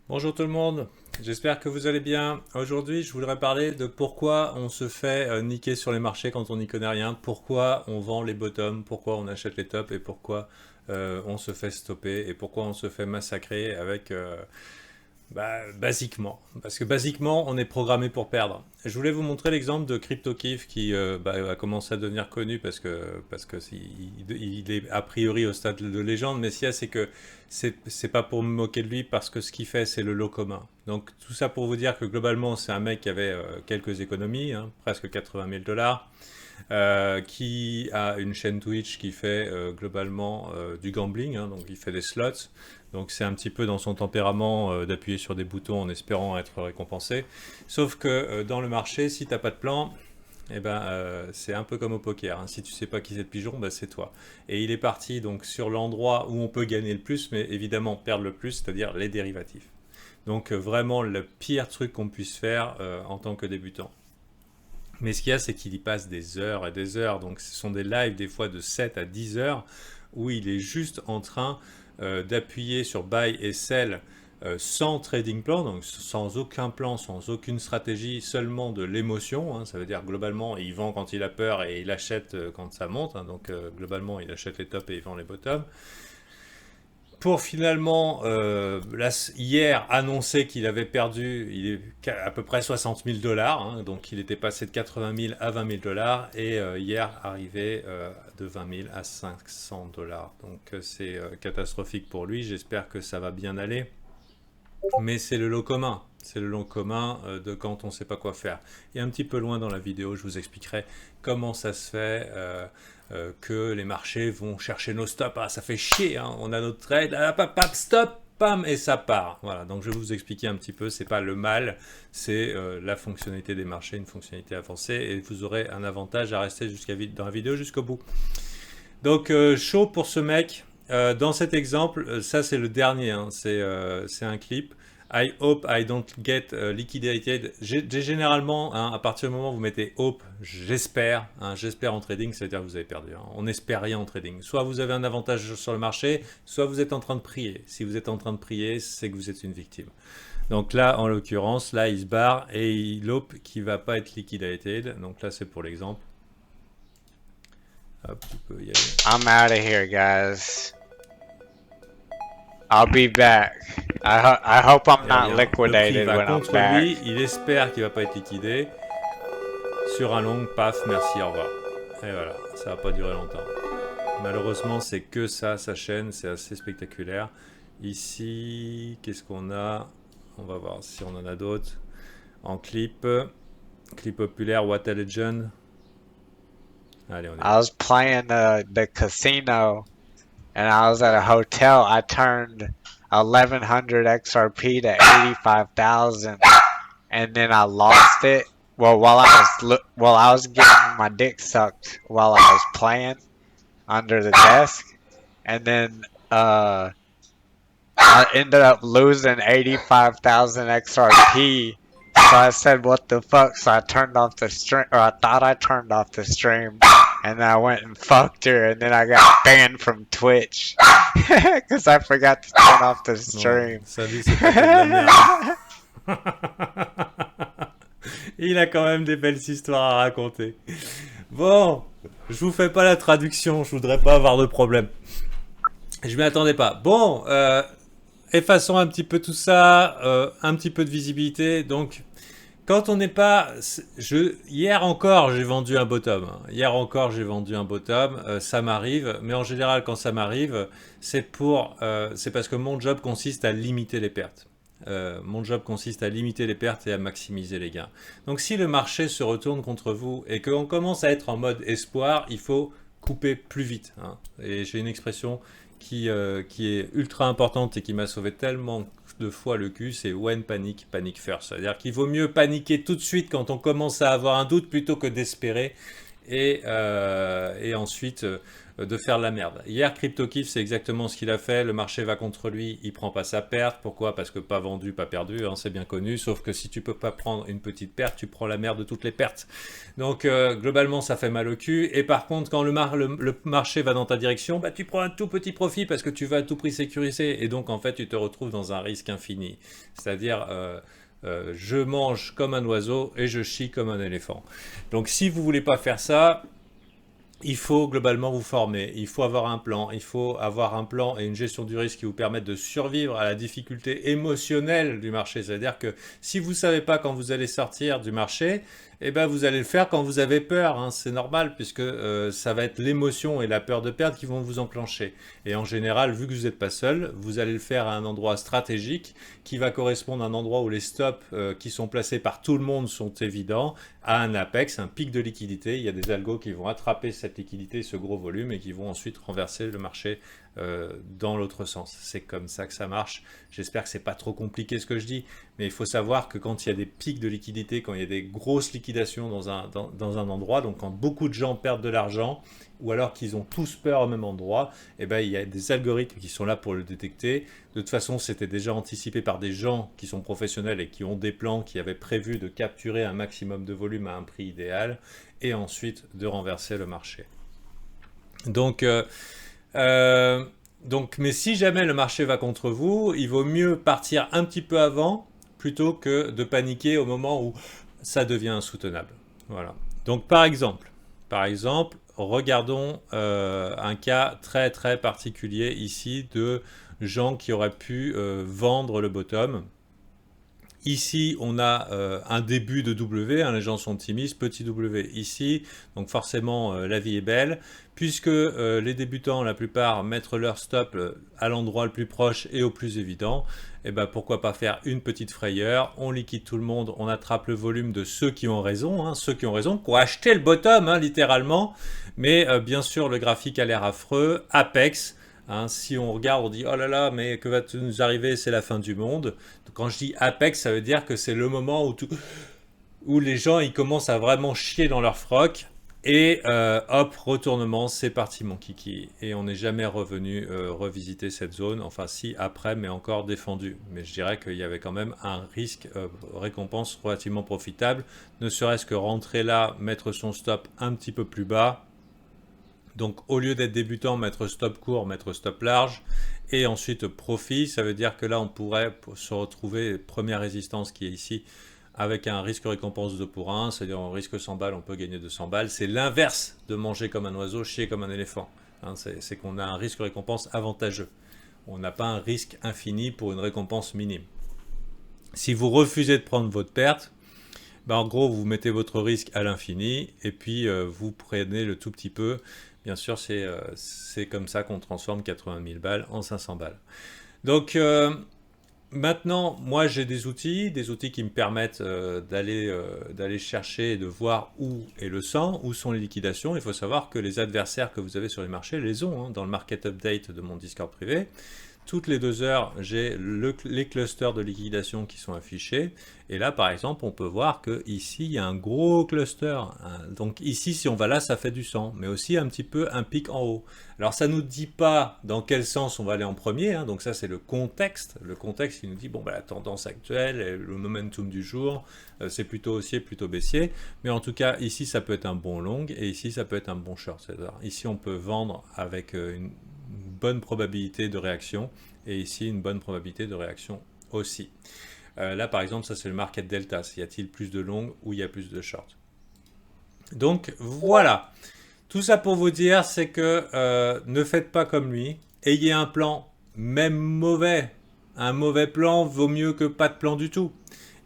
Bonjour tout le monde, j'espère que vous allez bien. Aujourd'hui, je voudrais parler de pourquoi on se fait niquer sur les marchés quand on n'y connaît rien, pourquoi on vend les bottoms, pourquoi on achète les tops et pourquoi on se fait stopper et pourquoi on se fait massacrer avec basiquement. Parce que basiquement, on est programmé pour perdre. Je voulais vous montrer l'exemple de CryptoKiff qui a commencé à devenir connu parce que il est a priori au stade de légende, mais ce qu'il y a, c'est que c'est pas pour me moquer de lui parce que ce qu'il fait, c'est le lot commun. Donc tout ça pour vous dire que globalement, c'est un mec qui avait quelques économies, hein, presque 80 000 dollars, qui a une chaîne Twitch qui fait globalement du gambling, hein, donc il fait des slots. Donc c'est un petit peu dans son tempérament d'appuyer sur des boutons en espérant être récompensé. Sauf que dans le marché, si t'as pas de plan, c'est un peu comme au poker, hein. Si tu sais pas qui c'est le pigeon, c'est toi. Et il est parti donc sur l'endroit où on peut gagner le plus, mais évidemment perdre le plus, c'est-à-dire les dérivatifs. Donc vraiment le pire truc qu'on puisse faire en tant que débutant. Mais ce qu'il y a, c'est qu'il y passe des heures et des heures. Donc ce sont des lives des fois de 7 à 10 heures où il est juste en train d'appuyer sur buy et sell sans trading plan, donc sans aucun plan, sans aucune stratégie, seulement de l'émotion, hein. Ça veut dire globalement, il vend quand il a peur et il achète quand ça monte, hein. Donc globalement, il achète les tops et il vend les bottoms pour finalement, hier, annoncer qu'il avait perdu à peu près 60 000 dollars, hein, donc il était passé de 80 000 à 20 000 dollars, et hier, arrivé de 20 000 à 500 dollars. Donc c'est catastrophique pour lui, j'espère que ça va bien aller, mais c'est le lot commun. C'est le lot commun de quand on ne sait pas quoi faire. Et un petit peu loin dans la vidéo, je vous expliquerai comment ça se fait que les marchés vont chercher nos stops. Ah, ça fait chier, hein, on a notre trade, ah, pap, pap, stop, pam, et ça part. Voilà, donc je vais vous expliquer un petit peu, c'est pas le mal, c'est la fonctionnalité des marchés, une fonctionnalité avancée, et vous aurez un avantage à rester dans la vidéo jusqu'au bout. Donc chaud pour ce mec. Dans cet exemple, ça c'est le dernier, hein, c'est un clip. I hope I don't get liquidated. Généralement, hein, à partir du moment où vous mettez hope, j'espère, hein, j'espère en trading, ça veut dire que vous avez perdu, hein. On n'espère rien en trading. Soit vous avez un avantage sur le marché, soit vous êtes en train de prier. Si vous êtes en train de prier, c'est que vous êtes une victime. Donc là, en l'occurrence, là, il se barre et il hope qu'il ne va pas être liquidated. Donc là, c'est pour l'exemple. Hop, tu peux y aller. I'm out of here, guys. I'll be back. I hope I'm not Le prix liquidated va when I'm contre back. lui, il espère qu'il va pas être liquidé. Sur un long, paf, merci, au revoir. Et voilà, ça va pas durer longtemps. Malheureusement, c'est que ça, sa chaîne, c'est assez spectaculaire. Ici, qu'est-ce qu'on a? On va voir si on en a d'autres. En clip, clip populaire, What a Legend. Allez, on y I va. was playing the casino, and I was at a hotel. I turned 1100 XRP to 85,000, and then I lost it. Well, while I was getting my dick sucked while I was playing under the desk, and then I ended up losing 85,000 XRP. So I said, what the fuck? So I turned off the stream, or I thought I turned off the stream. And then I went and fucked her, and then I got banned from Twitch. Because I forgot to turn off the Non, stream. sa vie, c'est pas que de la merde. Il a quand même des belles histoires à raconter. Bon, je vous fais pas la traduction, je voudrais pas avoir de problème. Je m'y attendais pas. Bon, effaçons un petit peu tout ça, un petit peu de visibilité. Donc, quand on n'est pas, hier encore j'ai vendu un bottom. Hier encore j'ai vendu un bottom. Ça m'arrive, mais en général quand ça m'arrive, c'est parce que mon job consiste à limiter les pertes. Mon job consiste à limiter les pertes et à maximiser les gains. Donc si le marché se retourne contre vous et qu'on commence à être en mode espoir, il faut couper plus vite, hein. Et j'ai une expression qui est ultra importante et qui m'a sauvé tellement de fois le cul, c'est when panic, panic first. C'est-à-dire qu'il vaut mieux paniquer tout de suite quand on commence à avoir un doute plutôt que d'espérer et ensuite de faire de la merde. Hier, CryptoKiff, c'est exactement ce qu'il a fait. Le marché va contre lui, il prend pas sa perte. Pourquoi? Parce que pas vendu, pas perdu, hein, c'est bien connu. Sauf que si tu peux pas prendre une petite perte, tu prends la merde de toutes les pertes. Donc globalement, ça fait mal au cul. Et par contre, quand le marché va dans ta direction, bah, tu prends un tout petit profit parce que tu vas à tout prix sécuriser. Et donc, en fait, tu te retrouves dans un risque infini. C'est-à-dire... je mange comme un oiseau et je chie comme un éléphant. Donc si vous voulez pas faire ça, il faut globalement vous former, il faut avoir un plan, il faut avoir un plan et une gestion du risque qui vous permettent de survivre à la difficulté émotionnelle du marché. C'est-à-dire que si vous ne savez pas quand vous allez sortir du marché, eh ben vous allez le faire quand vous avez peur, hein. C'est normal puisque ça va être l'émotion et la peur de perdre qui vont vous enclencher. Et en général, vu que vous n'êtes pas seul, vous allez le faire à un endroit stratégique qui va correspondre à un endroit où les stops qui sont placés par tout le monde sont évidents, à un apex, un pic de liquidité. Il y a des algos qui vont attraper cette liquidité, ce gros volume et qui vont ensuite renverser le marché dans l'autre sens. C'est comme ça que ça marche. J'espère que c'est pas trop compliqué ce que je dis, mais il faut savoir que quand il y a des pics de liquidité, quand il y a des grosses liquidations dans un endroit, donc quand beaucoup de gens perdent de l'argent, ou alors qu'ils ont tous peur au même endroit, eh ben, il y a des algorithmes qui sont là pour le détecter. De toute façon, c'était déjà anticipé par des gens qui sont professionnels et qui ont des plans, qui avaient prévu de capturer un maximum de volume à un prix idéal, et ensuite de renverser le marché. Donc, mais si jamais le marché va contre vous, il vaut mieux partir un petit peu avant plutôt que de paniquer au moment où ça devient insoutenable. Voilà. Donc par exemple, regardons un cas très très particulier ici de gens qui auraient pu vendre le bottom. Ici, on a un début de W, hein, les gens sont optimistes, petit W ici, donc forcément la vie est belle, puisque les débutants, la plupart, mettent leur stop à l'endroit le plus proche et au plus évident, et ben pourquoi pas faire une petite frayeur, on liquide tout le monde, on attrape le volume de ceux qui ont raison, hein, qui ont acheté le bottom, hein, littéralement, mais bien sûr le graphique a l'air affreux, Apex. Hein, si on regarde, on dit oh là là, mais que va nous arriver, c'est la fin du monde. Donc, quand je dis apex, ça veut dire que c'est le moment où les gens ils commencent à vraiment chier dans leur froc. Et hop, retournement, c'est parti mon kiki. Et on n'est jamais revenu revisiter cette zone. Enfin si, après, mais encore défendu. Mais je dirais qu'il y avait quand même un risque récompense relativement profitable. Ne serait-ce que rentrer là, mettre son stop un petit peu plus bas. Donc au lieu d'être débutant, mettre stop court, mettre stop large, et ensuite profit, ça veut dire que là on pourrait se retrouver première résistance qui est ici, avec un risque récompense 2 pour 1, c'est-à-dire on risque 100 balles, on peut gagner 200 balles. C'est l'inverse de manger comme un oiseau, chier comme un éléphant. Hein, c'est qu'on a un risque récompense avantageux. On n'a pas un risque infini pour une récompense minime. Si vous refusez de prendre votre perte, ben en gros vous mettez votre risque à l'infini, et puis vous prenez le tout petit peu. Bien sûr, c'est comme ça qu'on transforme 80 000 balles en 500 balles. Donc maintenant, moi j'ai des outils qui me permettent d'aller chercher et de voir où est le sang, où sont les liquidations. Il faut savoir que les adversaires que vous avez sur les marchés les ont, hein, dans le market update de mon Discord privé. Toutes les 2 heures, j'ai les clusters de liquidation qui sont affichés. Et là, par exemple, on peut voir qu'ici, il y a un gros cluster. Donc ici, si on va là, ça fait du sang. Mais aussi un petit peu un pic en haut. Alors, ça ne nous dit pas dans quel sens on va aller en premier. Hein. Donc ça, c'est le contexte. Le contexte qui nous dit, bon, bah, la tendance actuelle, le momentum du jour, c'est plutôt haussier, plutôt baissier. Mais en tout cas, ici, ça peut être un bon long. Et ici, ça peut être un bon short. C'est-à-dire, ici, on peut vendre avec une bonne probabilité de réaction, et ici une bonne probabilité de réaction aussi. Là par exemple, ça c'est le market delta, y a-t-il plus de long ou il y a plus de short. Donc voilà, tout ça pour vous dire, c'est que ne faites pas comme lui, ayez un plan, même mauvais, un mauvais plan vaut mieux que pas de plan du tout.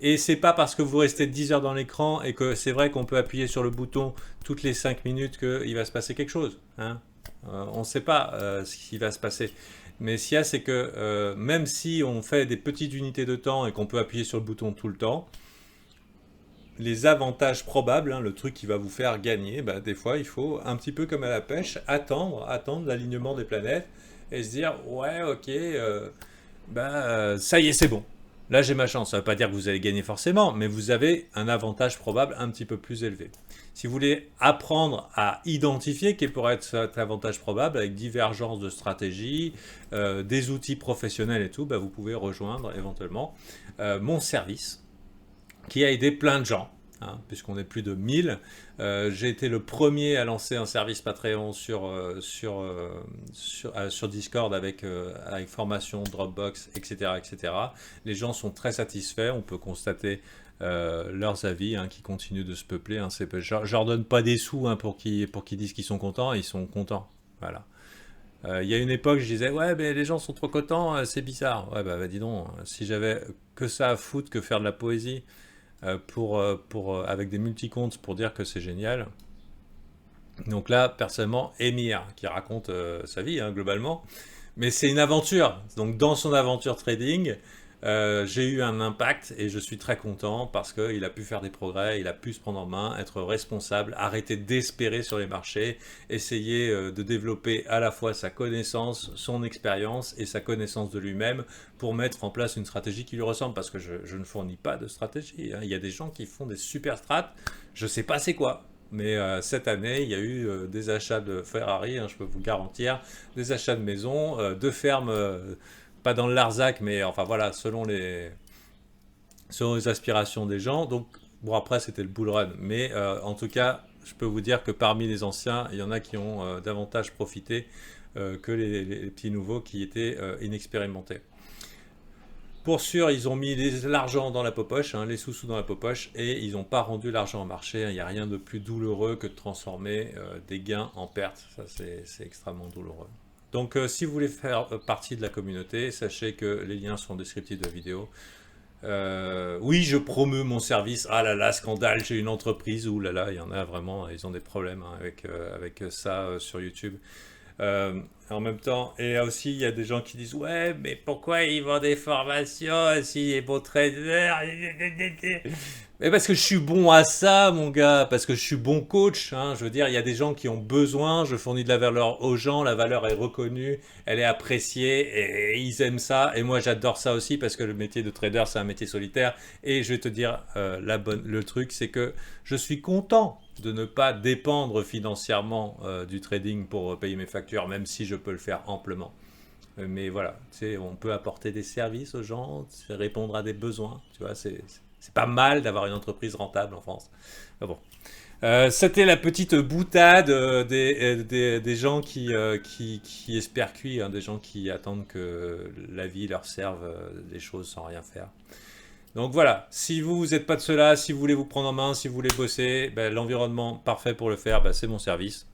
Et c'est pas parce que vous restez 10 heures dans l'écran et que c'est vrai qu'on peut appuyer sur le bouton toutes les 5 minutes qu'il va se passer quelque chose, hein. On ne sait pas ce qui va se passer. Mais ce qu'il y a, c'est que même si on fait des petites unités de temps et qu'on peut appuyer sur le bouton tout le temps, les avantages probables, hein, le truc qui va vous faire gagner, bah, des fois, il faut un petit peu comme à la pêche, attendre l'alignement des planètes et se dire, ouais, ok, ça y est, c'est bon. Là, j'ai ma chance. Ça ne veut pas dire que vous allez gagner forcément, mais vous avez un avantage probable un petit peu plus élevé. Si vous voulez apprendre à identifier quel pourrait être cet avantage probable avec divergence de stratégie, des outils professionnels et tout, bah, vous pouvez rejoindre éventuellement mon service qui a aidé plein de gens. Hein, puisqu'on est plus de 1000. J'ai été le premier à lancer un service Patreon sur Discord avec formation, Dropbox, etc., etc. Les gens sont très satisfaits. On peut constater leurs avis hein, qui continuent de se peupler. Hein, je leur donne pas des sous hein, pour qu'ils disent qu'ils sont contents. Ils sont contents. Voilà. Il y a une époque, je disais, ouais, mais les gens sont trop contents, c'est bizarre. Ouais, bah dis donc, si j'avais que ça à foutre que faire de la poésie, avec des multicomptes pour dire que c'est génial. Donc là, personnellement, Emir qui raconte sa vie hein, globalement, mais c'est une aventure. Donc dans son aventure trading, j'ai eu un impact et je suis très content parce qu'il a pu faire des progrès, il a pu se prendre en main, être responsable, arrêter d'espérer sur les marchés, essayer de développer à la fois sa connaissance, son expérience et sa connaissance de lui-même pour mettre en place une stratégie qui lui ressemble parce que je ne fournis pas de stratégie. Hein. Il y a des gens qui font des super strats, je ne sais pas c'est quoi. Mais cette année, il y a eu des achats de Ferrari, hein, je peux vous garantir, des achats de maisons, de fermes, pas dans le Larzac, mais enfin voilà, selon les aspirations des gens. Donc, bon, après, c'était le bull run. Mais en tout cas, je peux vous dire que parmi les anciens, il y en a qui ont davantage profité que les petits nouveaux qui étaient inexpérimentés. Pour sûr, ils ont mis l'argent dans la popoche, hein, les sous-sous dans la popoche, et ils n'ont pas rendu l'argent au marché. Il n'y a rien de plus douloureux que de transformer des gains en pertes. Ça, c'est extrêmement douloureux. Donc, si vous voulez faire partie de la communauté, sachez que les liens sont descriptifs de la vidéo. Oui, je promeus mon service. Ah là là, scandale, j'ai une entreprise. Ouh là là, il y en a vraiment, ils ont des problèmes hein, avec ça sur YouTube. En même temps, et aussi il y a des gens qui disent ouais, mais pourquoi ils vendent des formations s'il est bon trader? Mais parce que je suis bon à ça, mon gars, parce que je suis bon coach. Hein, je veux dire, il y a des gens qui ont besoin, je fournis de la valeur aux gens, la valeur est reconnue, elle est appréciée et ils aiment ça. Et moi, j'adore ça aussi parce que le métier de trader, c'est un métier solitaire. Et je vais te dire, le truc, c'est que je suis content de ne pas dépendre financièrement du trading pour payer mes factures, même si je peux le faire amplement. Mais voilà, tu sais, on peut apporter des services aux gens, répondre à des besoins, tu vois, c'est pas mal d'avoir une entreprise rentable en France. Mais bon. C'était la petite boutade des gens qui espèrent cuire, hein, des gens qui attendent que la vie leur serve des choses sans rien faire. Donc voilà, si vous n'êtes pas de cela, si vous voulez vous prendre en main, si vous voulez bosser, ben, l'environnement parfait pour le faire, ben, c'est mon service.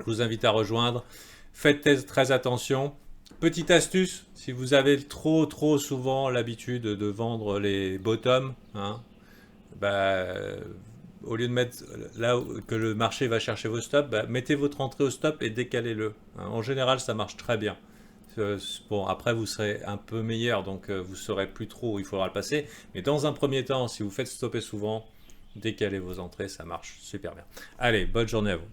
Je vous invite à rejoindre. Faites très attention. Petite astuce, si vous avez trop souvent l'habitude de vendre les bottoms, hein, ben, au lieu de mettre là que le marché va chercher vos stops, ben, mettez votre entrée au stop et décalez-le. Hein. En général, ça marche très bien. Bon, après, vous serez un peu meilleur, donc vous saurez plus trop où il faudra le passer. Mais dans un premier temps, si vous faites stopper souvent, décalez vos entrées, ça marche super bien. Allez, bonne journée à vous.